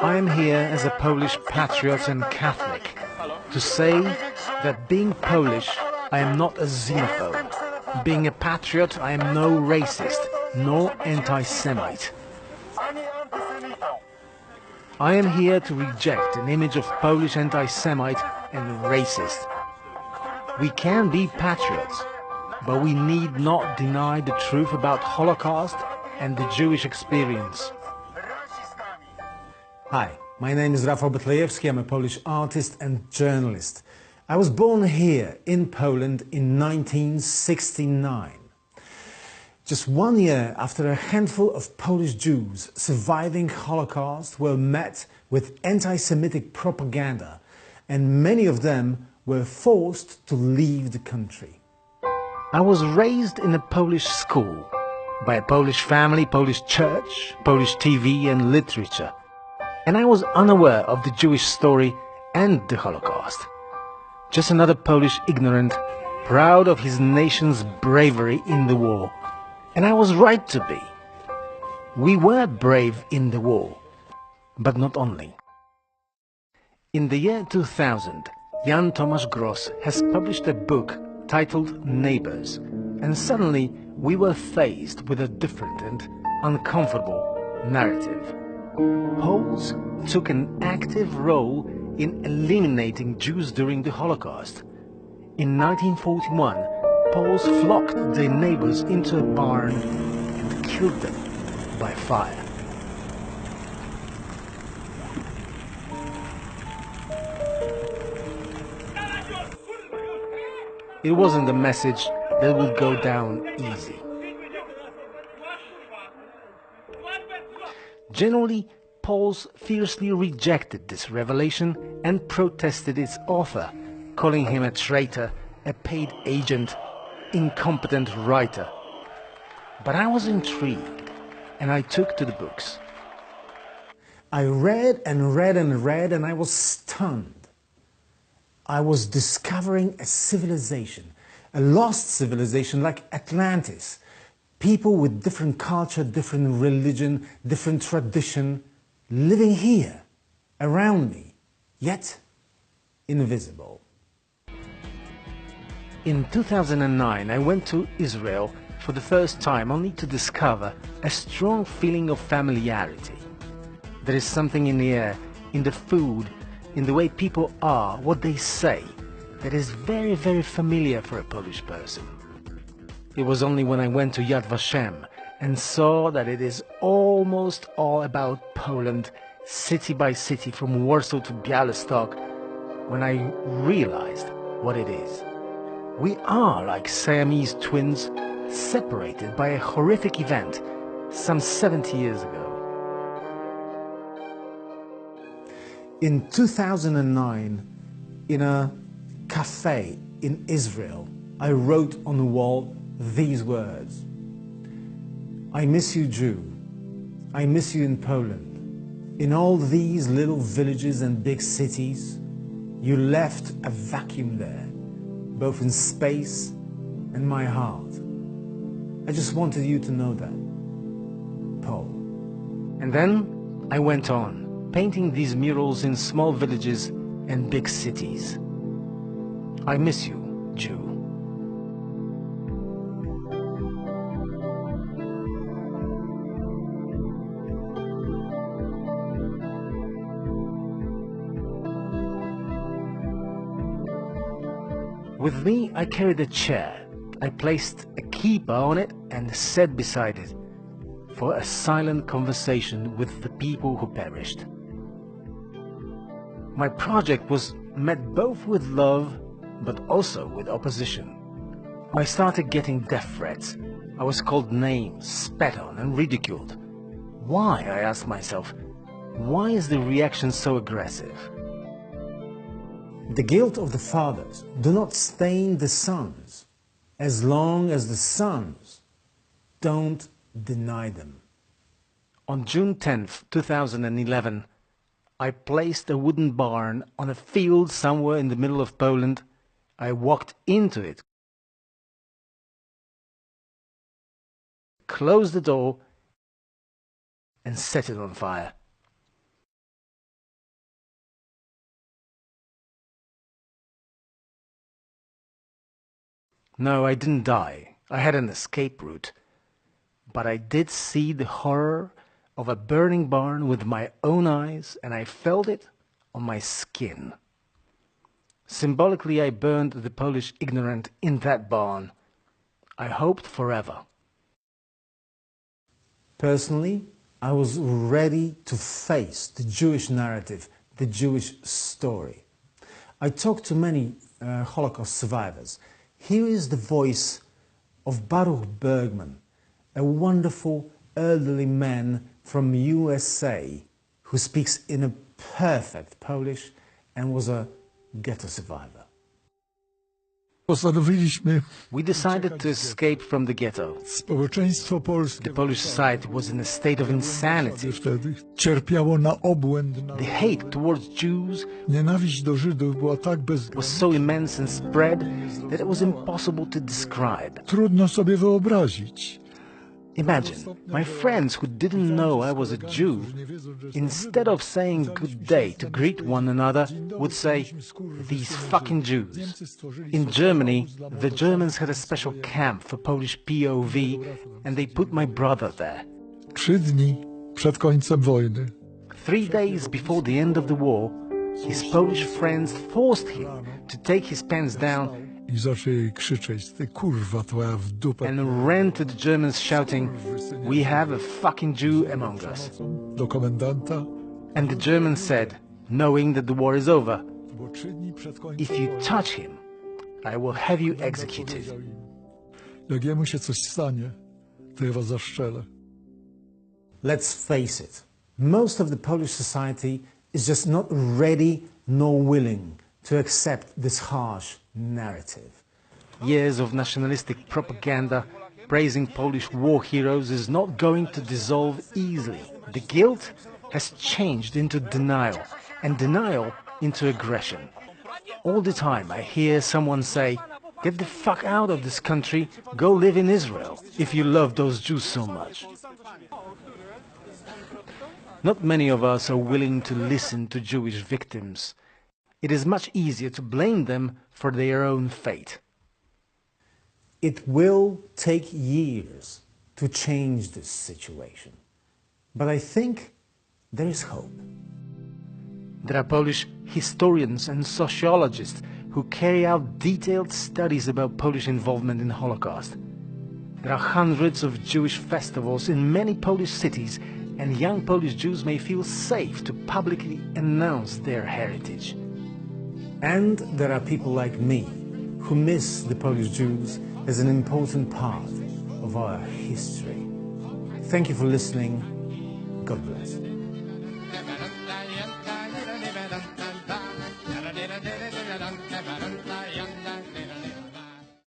I am here as a Polish patriot and Catholic to say that being Polish, I am not a xenophobe. Being a patriot, I am no racist, nor anti-Semite. I am here to reject an image of Polish anti-Semite and racist. We can be patriots, but we need not deny the truth about Holocaust and the Jewish experience. Hi, my name is Rafał Betlejewski. I'm a Polish artist and journalist. I was born here in Poland in 1969. Just 1 year after a handful of Polish Jews surviving Holocaust were met with anti-Semitic propaganda, and many of them were forced to leave the country. I was raised in a Polish school, by a Polish family, Polish church, Polish TV and literature. And I was unaware of the Jewish story and the Holocaust. Just another Polish ignorant, proud of his nation's bravery in the war. And I was right to be. We were brave in the war, but not only. In the year 2000, Jan Tomasz Gross has published a book titled Neighbors, and suddenly we were faced with a different and uncomfortable narrative. Poles took an active role in eliminating Jews during the Holocaust. In 1941, Poles flocked their neighbors into a barn and killed them by fire. It wasn't a message that would go down easy. Generally, Poles fiercely rejected this revelation and protested its author, calling him a traitor, a paid agent, incompetent writer. But I was intrigued, and I took to the books. I read and read and read, and I was stunned. I was discovering a civilization, a lost civilization like Atlantis. People with different culture, different religion, different tradition, living here, around me, yet invisible. In 2009, I went to Israel for the first time, only to discover a strong feeling of familiarity. There is something in the air, in the food, in the way people are, what they say, that is very, very familiar for a Polish person. It was only when I went to Yad Vashem and saw that it is almost all about Poland, city by city, from Warsaw to Białystok, when I realized what it is. We are like Siamese twins, separated by a horrific event some 70 years ago. In 2009, in a cafe in Israel, I wrote on the wall these words: I miss you, Jew. I miss you in Poland. In all these little villages and big cities, you left a vacuum there, both in space and my heart. I just wanted you to know that, Paul. And then I went on, painting these murals in small villages and big cities. I miss you, Jew. With me, I carried a chair. I placed a keeper on it and sat beside it for a silent conversation with the people who perished. My project was met both with love, but also with opposition. I started getting death threats. I was called names, spat on, and ridiculed. Why, I asked myself, why is the reaction so aggressive? The guilt of the fathers do not stain the sons, as long as the sons don't deny them. On June 10th, 2011, I placed a wooden barn on a field somewhere in the middle of Poland. I walked into it, closed the door, and set it on fire. No, I didn't die. I had an escape route. But I did see the horror of a burning barn with my own eyes, and I felt it on my skin. Symbolically, I burned the Polish ignorant in that barn. I hoped forever. Personally, I was ready to face the Jewish narrative, the Jewish story. I talked to many Holocaust survivors. Here is the voice of Baruch Bergman, a wonderful elderly man from USA who speaks in a perfect Polish and was a ghetto survivor. We decided to escape from the ghetto. The Polish society was in a state of insanity. The hate towards Jews was so immense and spread that it was impossible to describe. Imagine, my friends who didn't know I was a Jew, instead of saying good day to greet one another, would say, "These fucking Jews." In Germany, the Germans had a special camp for Polish POV, and they put my brother there. 3 dni przed końcem wojny. 3 days before the end of the war, his Polish friends forced him to take his pants down I zaczęli krzyczeć, ty kurwa twoja w dupę. and ran to the Germans shouting, "We have a fucking Jew among us." Do komendanta. And the Germans said, knowing that the war is over, Bo 3 dni przed końcem. "If you touch him, I will have you executed." Jak jemu się coś stanie, to ja was zaszczelę. Let's face it, most of the Polish society is just not ready nor willing to accept this harsh narrative. Years of nationalistic propaganda praising Polish war heroes is not going to dissolve easily. The guilt has changed into denial, and denial into aggression. All the time I hear someone say, "Get the fuck out of this country, go live in Israel, if you love those Jews so much." Not many of us are willing to listen to Jewish victims. It is much easier to blame them for their own fate. It will take years to change this situation, but I think there is hope. There are Polish historians and sociologists who carry out detailed studies about Polish involvement in the Holocaust. There are hundreds of Jewish festivals in many Polish cities, and young Polish Jews may feel safe to publicly announce their heritage. And there are people like me who miss the Polish Jews as an important part of our history. Thank you for listening. God bless.